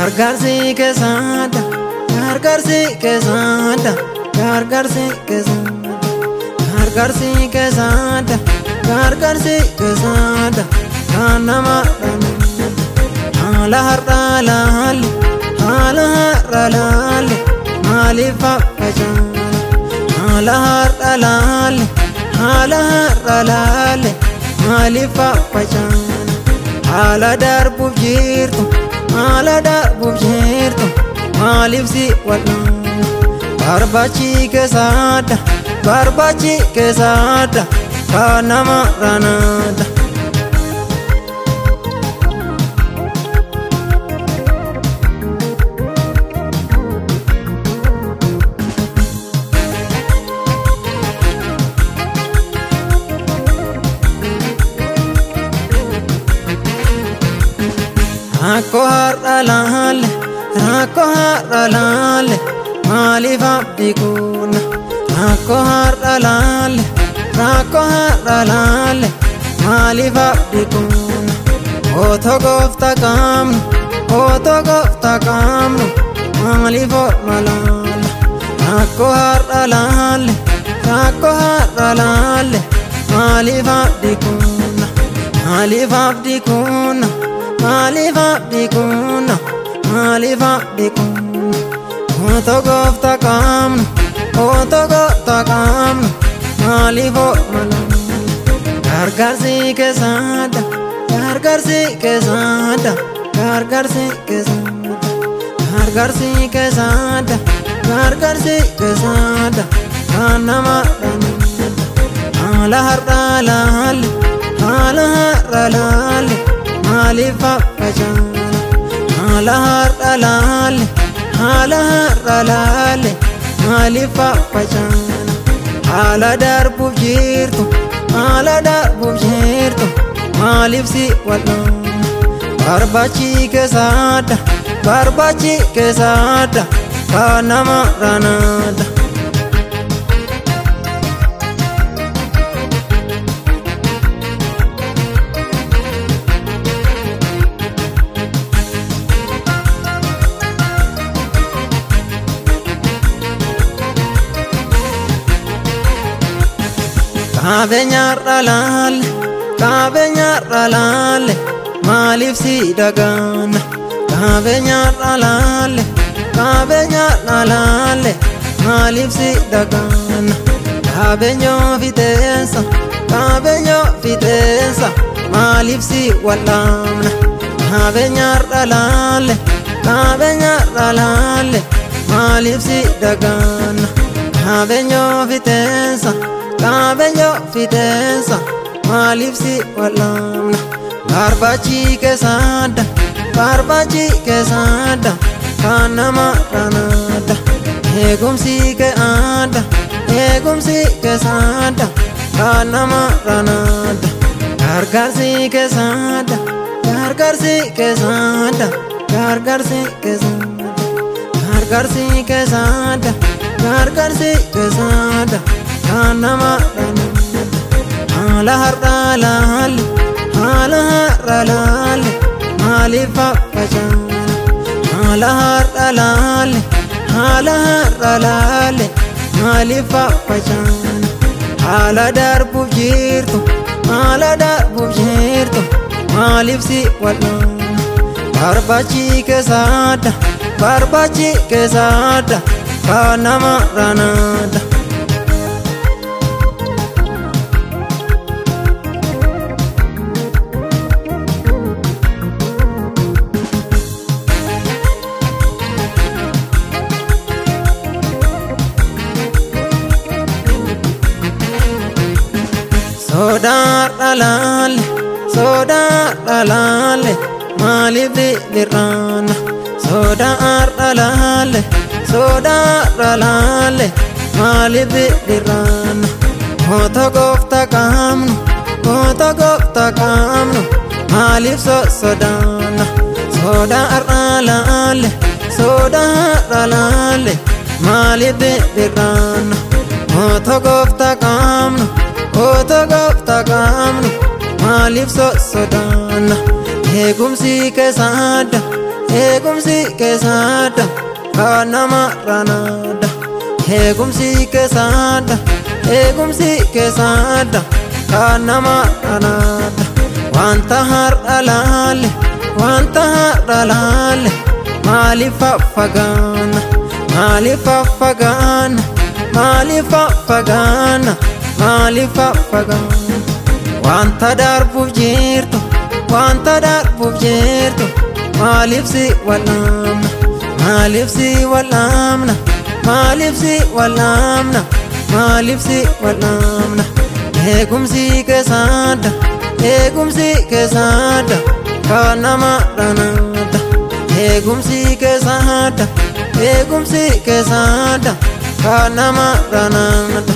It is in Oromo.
gargaarsi keessaadha gargaarsi keessaadha gargaarsi keessaadha gargaarsi keessaadha gargaarsi keessaadha kan nama haala har'a laalle haala har'a laalle maaliif facaana haala har'a laalle haala har'a laalle maaliif facaana haala darbuuf jirtu haala darbuuf jirtu maaliif si wal'aana barbaachi keessaadha barbaachi keessaadha kan nama raanaadha. Rakko har'a laalle rakko har'a laalle maaliif abdii kunna rakko har'a laalle rakko har'a laalle maaliif abdii kunna otoo gooftaa qabnu otoo gooftaa qabnu maaliif orma laalla rakko har'a laalle rakko har'a laalle maaliif abdii kunna maaliif abdii kunna maaliif abdii kunna maaliif abdii kunna otoo gooftaa qabnu otoo gooftaa qabnu maaliif orma laalla gargaarsi keessaadha gargaarsi keessaadha gargaarsi keessaadha gargaarsi keessaadha gargaarsi keessaadha kan nama haala har'a laalle haala har'a laalle maaliif facaana haala har'a laalle haala har'a laalle maaliif facaana haala darbuuf jirtu haala darbuuf jirtu maaliif si wal'aana barbaachi keessaadha barbaachi keessaadha kan nama raanaadha. Qabeenya har'a laalle qabeenya har'a laalle maaliif si dagaana qabeenya har'a laalle qabeenya har'a laalle maaliif si dagaana qabeenya fixeensa qabeenya fixeensa maaliif si wal'aana qabeenya har'a laalle qabeenya har'a laalle maaliif si dagaana qabeenya fixeensa qabeenya fixeensa maaliif si wal'aana barbaachi keessaadha barbaachi keessaadha kan nama raanaadha eegumsi keessaadha eegumsi keessaadha kan nama raanaadha gargaarsi keessaadha gargaarsi keessaadha gargaarsi keessaadha gargaarsi keessaadha gargaarsi keessaadha kan nama haala har'a laalle haala har'a laalle maaliif facaana haala har'a laalle haala har'a laalle maaliif facaana haala darbuuf jirtu haala darbuuf jirtu maaliif si wal'aana barbaachi keessaadha barbaachi keessaadha kan nama raanaadha. Sodaa laalle sodaa laalle maaliif birraana sodaa laalle sodaa laalle maaliif birraana otoo gooftaa qabnu otoo gooftaa qabnu maaliif sodaana sodaa laalle sodaa laalle maaliif birraana otoo gooftaa qabnu otoo gooftaa qabnu maaliif sodaana eegumsi keessaadha eegumsi keessaadha kan nama ranaadha eegumsi keessaadha eegumsi keessaadha kan nama ranaadha wanta har'a laalle wanta har'a laalle maaliif faffagaana maaliif faffagaana maaliif faffagaana maaliif faffagaana wanta darbuuf jirtu wanta darbuuf jirtu maaliif si walamna maaliif si walamna maaliif si walamna maaliif si walamna eegumsi keessaadha eegumsi keessaadha kan nama ranaadha eegumsi keessaadha eegumsi keessaadha kan nama ranaadha